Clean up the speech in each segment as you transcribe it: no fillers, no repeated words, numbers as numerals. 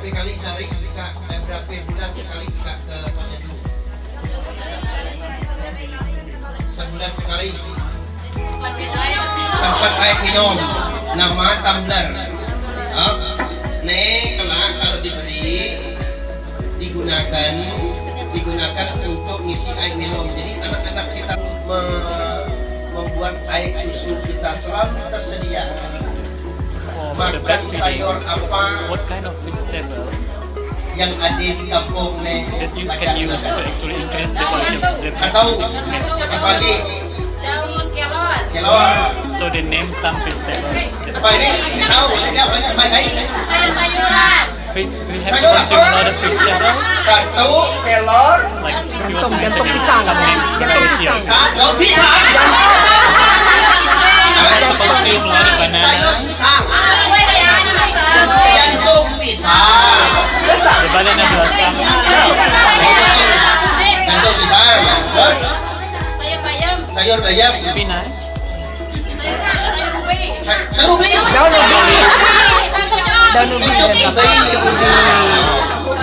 kali sehari kita berapa bulan sekali kita ke posyandu? Sebulan sekali. Tempat air minum, nama tumbler. Kalau diberi digunakan untuk ngisi air minum. Jadi anak-anak kita membuat air susu kita selalu tersedia. Makan sayur apa? What kind of vegetable yang ada di kampung nih that you can use to actually increase the quality of the atau pagi kelor so they name some vegetable. apa ini tahu ada banyak baik We have to consume a lot of vegetable tahu kelor like you was Jantung mentioning pisang. some names Jantung pisang. daun pisang to consume a lot of sayur banana. pisang jantung pisang The banana blossom. jantung pisang terus sayur bayam Spinach. sayur ubi Daun ubi. Daun ubi Ucuk dan ubi.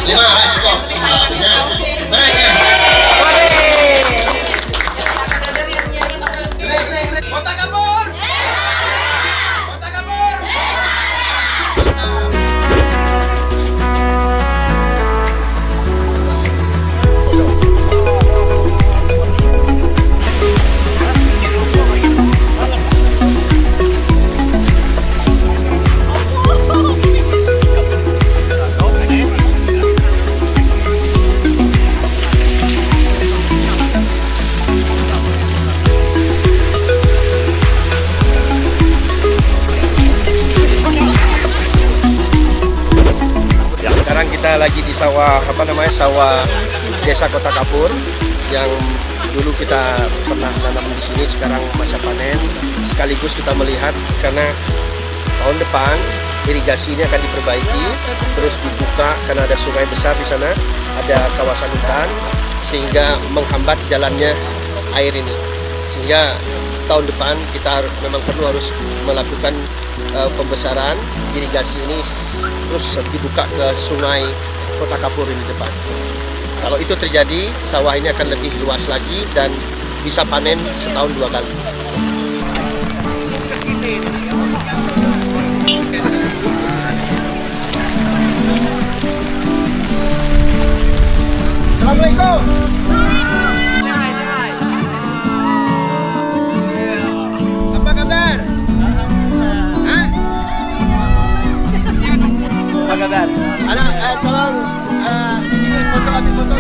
Lima lah cukup. Benar. Benar ya. Kota Kapur. Kota Kapur. Sekarang kita lagi di sawah sawah Desa Kota Kapur yang dulu kita pernah tanam di sini, sekarang masa panen. Sekaligus kita melihat karena tahun depan irigasi ini akan diperbaiki, terus dibuka karena ada sungai besar di sana, ada kawasan hutan sehingga menghambat jalannya air ini. Sehingga tahun depan kita memang harus melakukan pembesaran irigasi ini, terus dibuka ke sungai Kota Kapur ini depan. Kalau itu terjadi, sawah ini akan lebih luas lagi dan bisa panen setahun 2 kali. Assalamualaikum. Apa kabar? Hah? Apa kabar? Anak, tolong di sini ambil foto.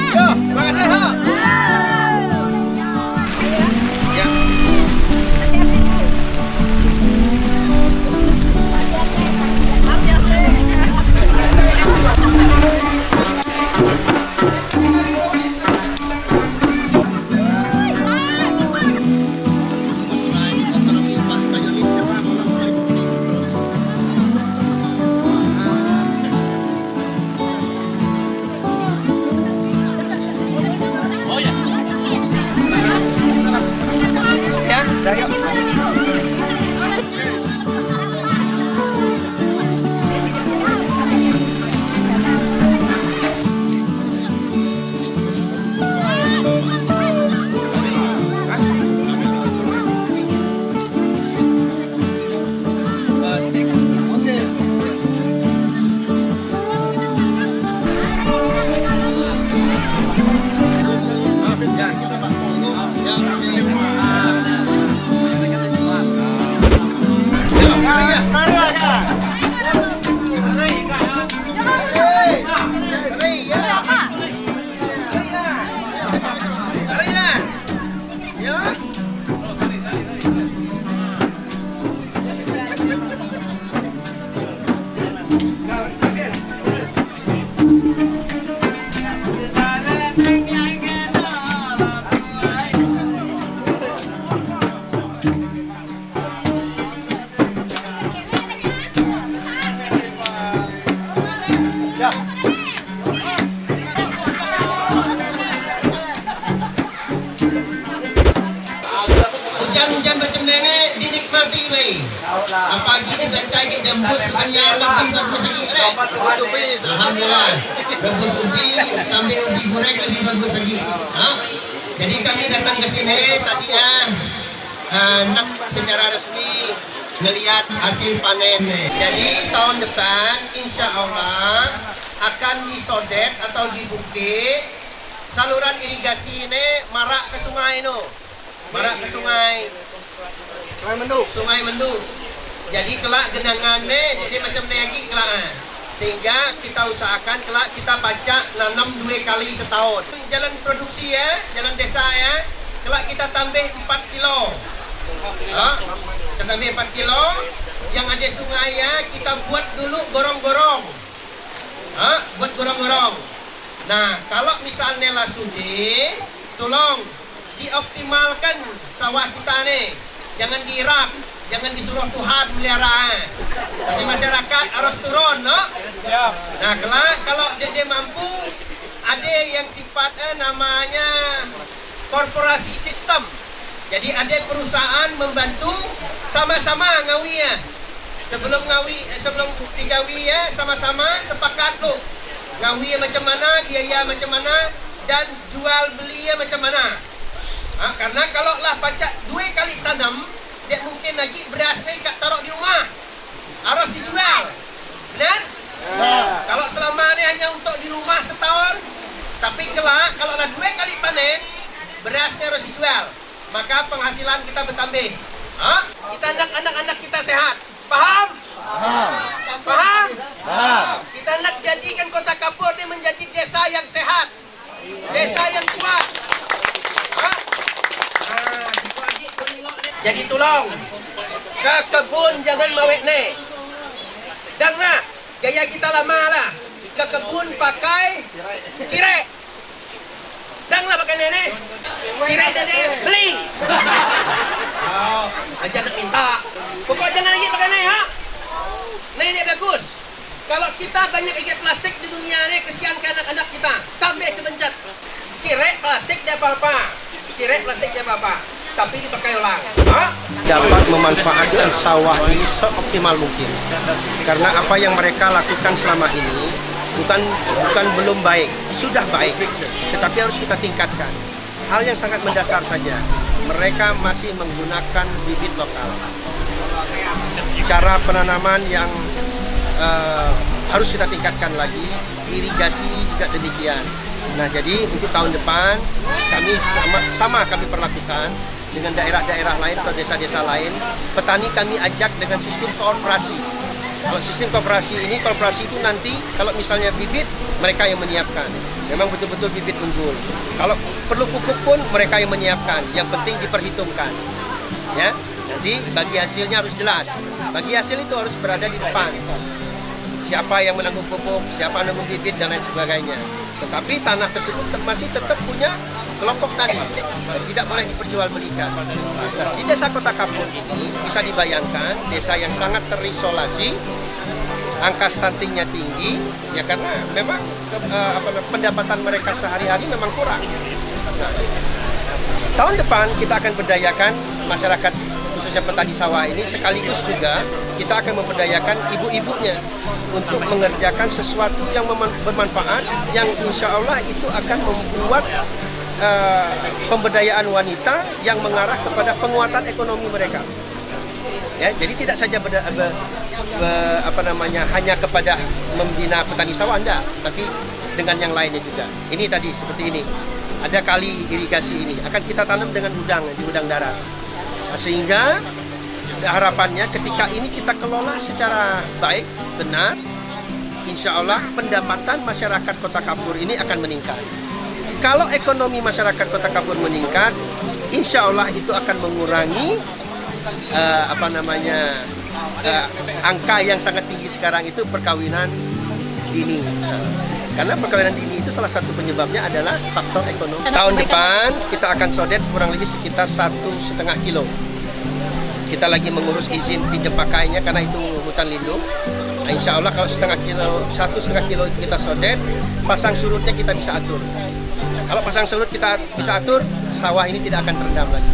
Yo, makasih, ho. Ya. lagi. Pagi kita cari jemput sebanyak lebih bagus lagi. Alhamdulillah. Rebus ubi sambil ubi goreng lebih bagus lagi. Jadi kami datang ke sini tadinya nak secara resmi melihat hasil panen. Jadi tahun depan insya Allah akan disodet atau dibukti saluran irigasi ini marak ke sungai no. Marak ke sungai Mendu. Jadi kelak genangannya jadi macam lagi kelak. Sehingga kita usahakan kelak kita pacak nanam 2 kali setahun. Jalan produksi ya, jalan desa ya, kelak kita tambah 4 kilo. Kita tambah 4 kilo. Yang ada sungai ya, kita buat dulu gorong-gorong. Buat gorong-gorong. Nah, kalau misalnya lah sudi, tolong dioptimalkan sawah kita nih. Jangan diirak, jangan disuruh Tuhan melihara. Tapi masyarakat harus turun, no? Nah, kalau dia mampu, ada yang sifatnya namanya korporasi sistem. Jadi ada perusahaan membantu sama-sama ngawi ya. Sebelum digawi ya, sama-sama sepakat lo. Ngawi macam mana, biaya macam mana, dan jual beli macam mana. Karena kalau lah pacak 2 kali tanam, dia mungkin lagi berasnya kat taruh di rumah, harus dijual, benar? Kalau selama ini hanya untuk di rumah setahun, tapi kelak kalau lah 2 kali panen, berasnya harus dijual, maka penghasilan kita bertambah. Kita anak-anak kita sehat, paham? Paham? Kita nak jadikan Kota Kapur ini menjadi desa yang sehat, desa yang kuat. Jadi tolong ke kebun jangan mawek ne. Dan nak gaya kita lama lah ke kebun pakai cirek. Dan lah pakai nenek. Cirek dari beli. Aja nak minta. Pokok jangan lagi pakai ne ha. Nenek bagus. Kalau kita banyak ikat plastik di dunia ni, kesian ke anak-anak kita. Tambah kebencet. Cirek plastik dia apa-apa. Cirek plastik dia apa-apa. Tapi dipakai ulang. Dapat memanfaatkan sawah ini seoptimal mungkin. Karena apa yang mereka lakukan selama ini bukan belum baik, sudah baik, tetapi harus kita tingkatkan. Hal yang sangat mendasar saja, mereka masih menggunakan bibit lokal. Cara penanaman yang harus kita tingkatkan lagi, irigasi juga demikian. Nah, jadi untuk tahun depan kami kami perlakukan dengan daerah-daerah lain atau desa-desa lain. Petani kami ajak dengan sistem kooperasi. Kalau sistem kooperasi itu nanti kalau misalnya bibit mereka yang menyiapkan. Memang betul-betul bibit unggul. Kalau perlu pupuk pun mereka yang menyiapkan. Yang penting diperhitungkan. Ya, nanti bagi hasilnya harus jelas. Bagi hasil itu harus berada di depan. Siapa yang menanggung pupuk, siapa yang menanggung bibit dan lain sebagainya. Tetapi tanah tersebut masih tetap punya kelompok tadi dan tidak boleh diperjualbelikan. Nah, di desa Kota Kapur ini bisa dibayangkan desa yang sangat terisolasi, angka stuntingnya tinggi, ya karena memang pendapatan mereka sehari-hari memang kurang. Nah, tahun depan kita akan berdayakan masyarakat khususnya petani sawah ini, sekaligus juga kita akan memberdayakan ibu-ibunya untuk mengerjakan sesuatu yang bermanfaat, yang insya Allah itu akan membuat pemberdayaan wanita yang mengarah kepada penguatan ekonomi mereka. Ya, jadi tidak saja hanya kepada membina petani sawah, enggak, tapi dengan yang lainnya juga. Ini tadi seperti ini, ada kali irigasi ini akan kita tanam dengan udang di udang darat. Sehingga harapannya ketika ini kita kelola secara baik, benar, insya Allah pendapatan masyarakat Kota Kapur ini akan meningkat. Kalau ekonomi masyarakat Kota Kapur meningkat, insya Allah itu akan mengurangi angka yang sangat tinggi sekarang itu perkawinan dini. Karena perkawinan dini itu salah satu penyebabnya adalah faktor ekonomi. Tahun depan kita akan sodet kurang lebih sekitar 1,5 kilo. Kita lagi mengurus izin pinjam pakainya karena itu hutan lindung. Nah, insya Allah kalau 1,5 kilo itu kita sodet, pasang surutnya kita bisa atur. Kalau pasang surut kita bisa atur, sawah ini tidak akan terendam lagi.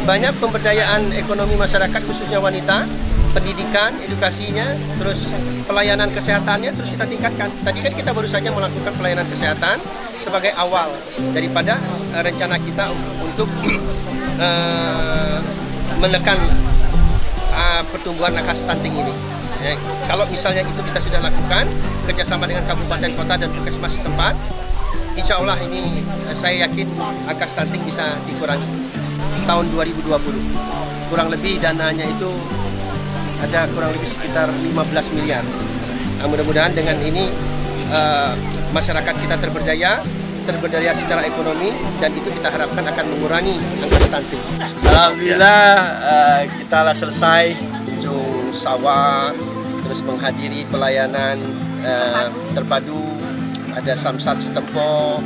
banyak pemberdayaan ekonomi masyarakat khususnya wanita, pendidikan, edukasinya, terus pelayanan kesehatannya terus kita tingkatkan. Tadi kan kita baru saja melakukan pelayanan kesehatan sebagai awal daripada rencana kita untuk menekan pertumbuhan angka stunting ini. Kalau misalnya itu kita sudah lakukan kerjasama dengan kabupaten kota dan puskesmas setempat, insya Allah ini saya yakin angka stunting bisa dikurangi tahun 2020. Kurang lebih dananya itu ada kurang lebih sekitar 15 miliar. Mudah-mudahan dengan ini masyarakat kita terberdaya secara ekonomi, dan itu kita harapkan akan mengurangi angka stunting. Alhamdulillah kita lah selesai kunjung sawah, terus menghadiri pelayanan terpadu, ada samsat setempo,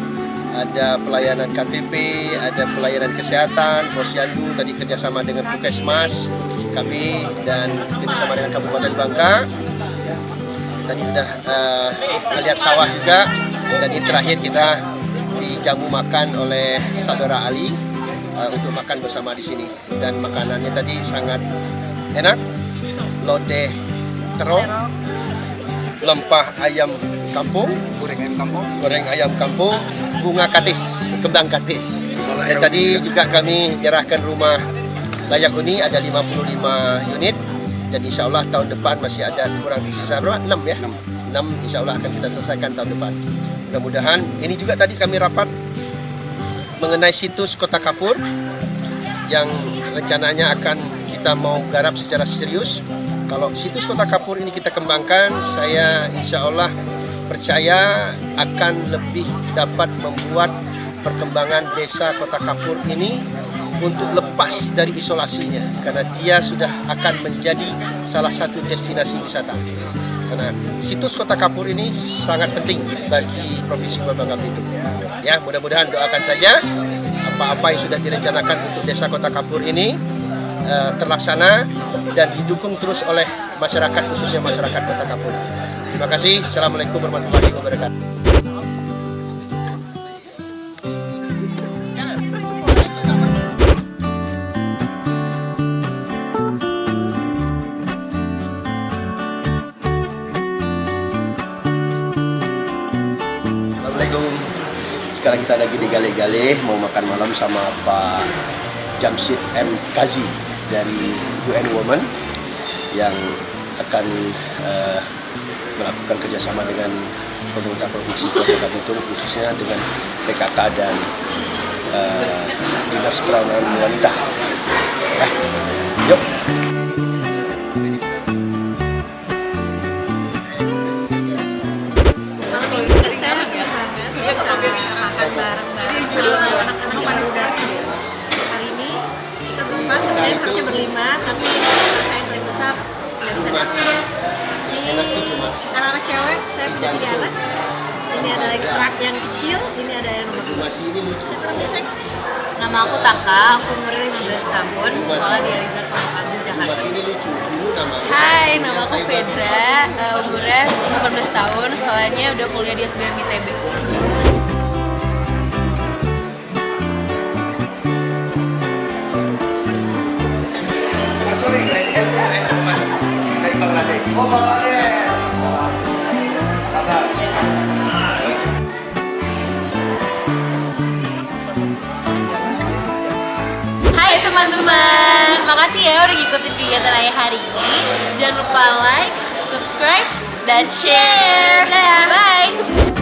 ada pelayanan KTP, ada pelayanan kesehatan, posyandu, tadi kerjasama dengan puskesmas kami dan kerjasama dengan Kabupaten Bangka. Tadi sudah melihat sawah juga, dan ini terakhir kita dijamu makan oleh saudara Ali untuk makan bersama di sini, dan makanannya tadi sangat enak, lodeh terong, lempah ayam kampung, goreng ayam kampung, bunga katis, kembang katis. Dan tadi juga kami menyerahkan rumah layak huni ada 55 unit, dan insya Allah tahun depan masih ada kurang sisa berapa? 6 ya? 6 insya Allah akan kita selesaikan tahun depan. Mudah-mudahan ini juga tadi kami rapat mengenai situs Kota Kapur yang rencananya akan kita mau garap secara serius. Kalau situs Kota Kapur ini kita kembangkan, saya insya Allah percaya akan lebih dapat membuat perkembangan desa Kota Kapur ini untuk lepas dari isolasinya, karena dia sudah akan menjadi salah satu destinasi wisata. Karena situs Kota Kapur ini sangat penting bagi Provinsi Bangka Belitung. Ya, mudah-mudahan doakan saja apa-apa yang sudah direncanakan untuk desa Kota Kapur ini terlaksana dan didukung terus oleh masyarakat, khususnya masyarakat Kota Kapur. Terima kasih. Assalamualaikum warahmatullahi wabarakatuh. Assalamualaikum. Sekarang kita lagi di Gale-Gale mau makan malam sama Pak Jamsid M. Kazi dari UN Women yang akan melakukan kerjasama dengan pemerintah Provinsi Bangka Belitung, khususnya dengan PKK dan Dinas Peranan Wanita. Ya, yuk. Saya senang banget bisa makan bareng-bareng sama anak-anak yang baru datang. Hari ini kita berempat, sebenarnya harusnya berlima, tapi karena yang paling besar nggak bisa datang. Ini anak-anak cewek, saya punya 3 anak. Ini ada lagi truk yang kecil, ini ada yang nomor 2. Nama aku Taka, aku umurnya 15 tahun, sekolah di Alizar Pangkabu, Jakarta. Hai, nama aku Fedra, umurnya 18 tahun, sekolahnya udah kuliah di SBM ITB. Hai teman-teman, makasih ya udah ngikutin kegiatan Ayah hari ini. Jangan lupa like, subscribe, dan share. Dadah, bye!